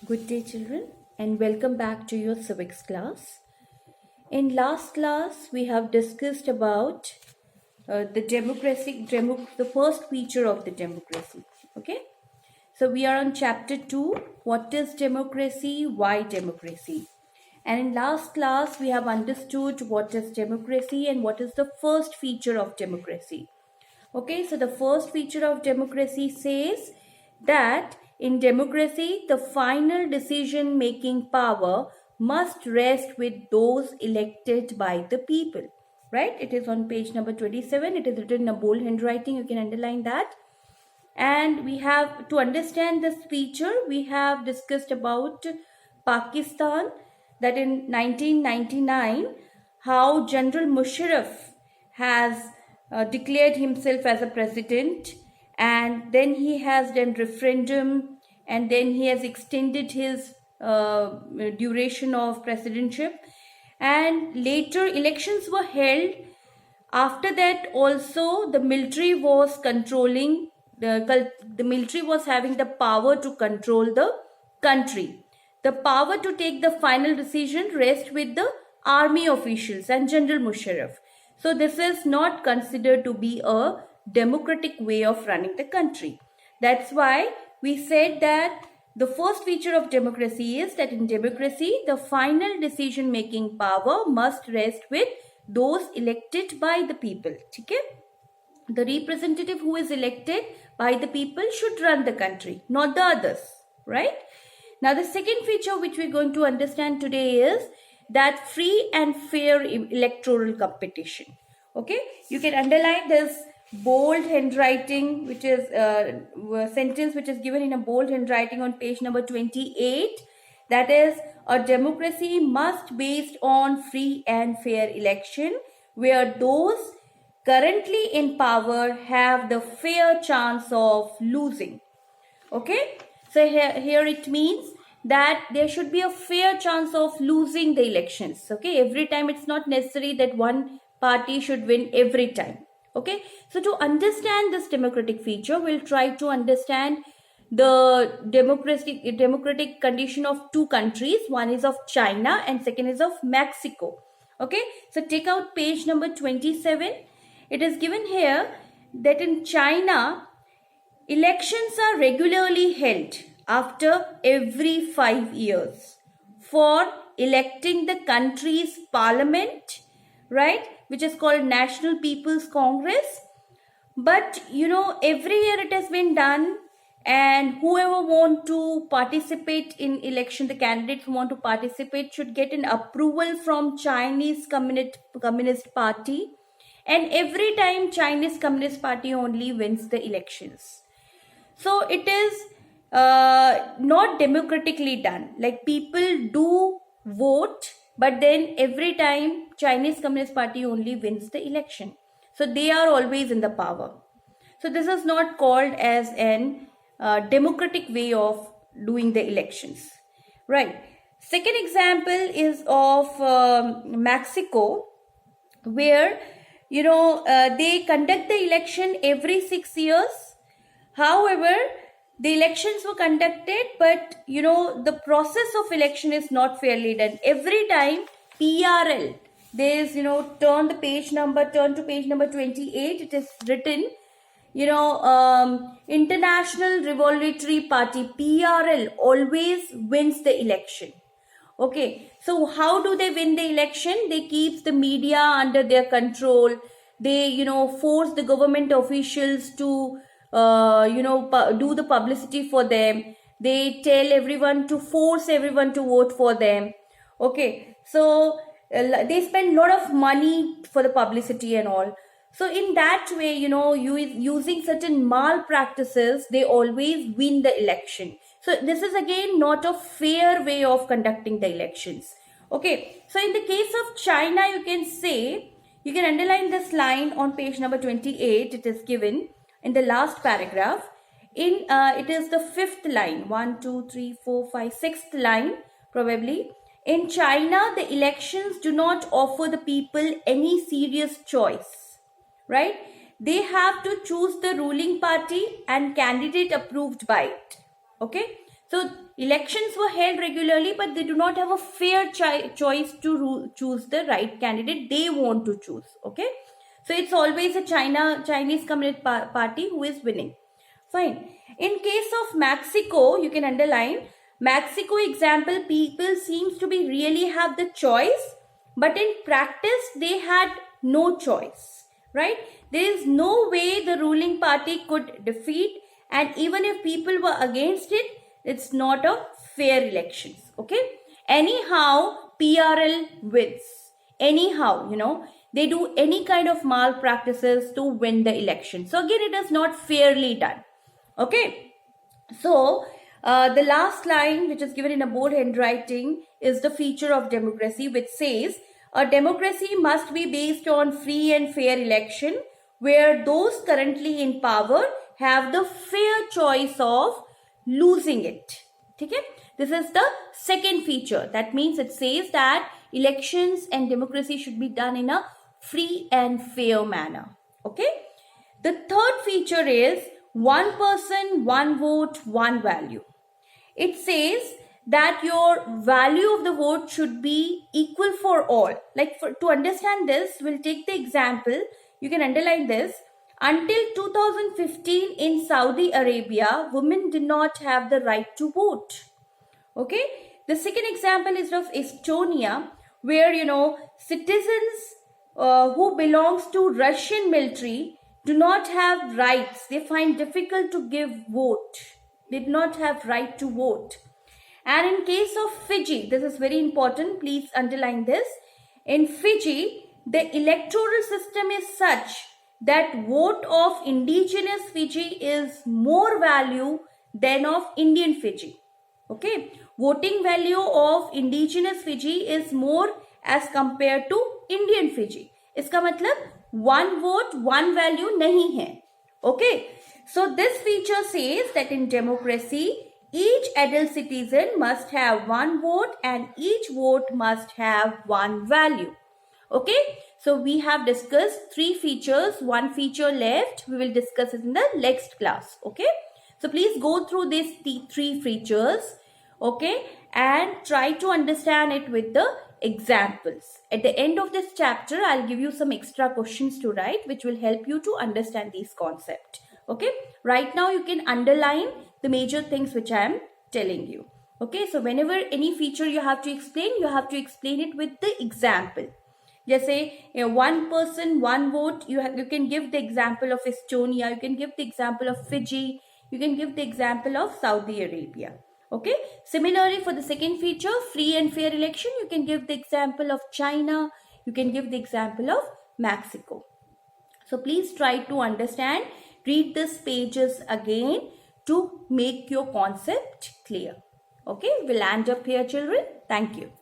Good day, children, and welcome back to your civics class. In last class, we have discussed about the first feature of the democracy. Okay, so we are on chapter 2. What is democracy? Why democracy? And in last class, we have understood what is democracy and what is the first feature of democracy. Okay, so the first feature of democracy says that in democracy, the final decision making power must rest with those elected by the people. Right? It is on page number 27. It is written in a bold handwriting. You can underline that. And we have to understand this feature, we have discussed about Pakistan, that in 1999, how General Musharraf has declared himself as a president, and then he has done referendum, and then he has extended his duration of presidentship, and later elections were held. After that also the military was controlling the military was having the power to control the country. The power to take the final decision rests with the army officials and General Musharraf. So this is not considered to be a democratic way of running the country. That's why we said that the first feature of democracy is that in democracy, the final decision making power must rest with those elected by the people. Okay? The representative who is elected by the people should run the country, not the others. Right? Now, the second feature which we're going to understand today is that free and fair electoral competition. Okay? You can underline this bold handwriting, which is a sentence which is given in a bold handwriting on page number 28. That is, a democracy must based on free and fair election where those currently in power have the fair chance of losing. Okay, so here it means that there should be a fair chance of losing the elections. Okay, every time it's not necessary that one party should win every time. Okay, so to understand this democratic feature, we'll try to understand the democratic condition of two countries. One is of China and second is of Mexico. Okay, so take out page number 27. It is given here that in China, elections are regularly held after every 5 years for electing the country's parliament, right, which is called National People's Congress. But every year it has been done, and whoever want to participate in election, the candidates who want to participate should get an approval from Chinese Communist Party, and every time Chinese Communist Party only wins the elections. So it is not democratically done. Like, people do vote, but then every time Chinese Communist Party only wins the election. So they are always in the power. So this is not called as an democratic way of doing the elections. Right. Second example is of Mexico, where they conduct the election every 6 years. However, the elections were conducted, but the process of election is not fairly done. Every time PRL, there is turn to page number 28. It is written, International Revolutionary Party, PRL, always wins the election. Okay, so how do they win the election? They keep the media under their control. They force the government officials to do the publicity for them. They tell everyone to force everyone to vote for them. Okay, so they spend a lot of money for the publicity and all. So in that way, using certain malpractices, they always win the election. So this is again not a fair way of conducting the elections. Okay, so in the case of China, you can underline this line on page number 28. It is given in the last paragraph. It is the fifth line, 1, 2, 3, 4, 5, sixth line probably. In China, the elections do not offer the people any serious choice, right? They have to choose the ruling party and candidate approved by it. Okay, So elections were held regularly, but they do not have a fair choice to choose the right candidate they want to choose. Okay, so it's always a Chinese Communist Party who is winning. Fine. In case of Mexico, you can underline Mexico example. People seems to be really have the choice, but in practice they had no choice. Right? There is no way the ruling party could defeat, and even if people were against it, it's not a fair elections. Okay. Anyhow, PRL wins. Anyhow, they do any kind of malpractices to win the election. So again, it is not fairly done. Okay. So the last line, which is given in a bold handwriting, is the feature of democracy, which says a democracy must be based on free and fair election, where those currently in power have the fair choice of losing it. Okay? This is the second feature. That means it says that elections and democracy should be done in a free and fair manner. Okay? The third feature is one person, one vote, one value. It says that your value of the vote should be equal for all. Like to understand this, we'll take the example. You can underline this. Until 2015 in Saudi Arabia, women did not have the right to vote. Okay. The second example is of Estonia, where, citizens who belongs to Russian military do not have rights. They find difficult to give vote. They do not have right to vote. And in case of Fiji, this is very important. Please underline this. In Fiji, the electoral system is such that vote of indigenous Fiji is more value than of Indian Fiji. Okay. Voting value of indigenous Fiji is more as compared to Indian Fiji. इसका मतलब one vote, one value नहीं है. Okay. So this feature says that in democracy, each adult citizen must have one vote and each vote must have one value. Okay. So we have discussed three features, one feature left. We will discuss it in the next class. Okay. So please go through these three features. Okay. And try to understand it with the examples. At the end of this chapter, I'll give you some extra questions to write, which will help you to understand these concepts. Okay. Right now, you can underline the major things which I am telling you. Okay. So whenever any feature you have to explain it with the example. Jैसे one person, one vote, you can give the example of Estonia, you can give the example of Fiji, you can give the example of Saudi Arabia. Okay. Similarly, for the second feature, free and fair election, you can give the example of China, you can give the example of Mexico. So please try to understand, read these pages again to make your concept clear. Okay. We'll end up here, children. Thank you.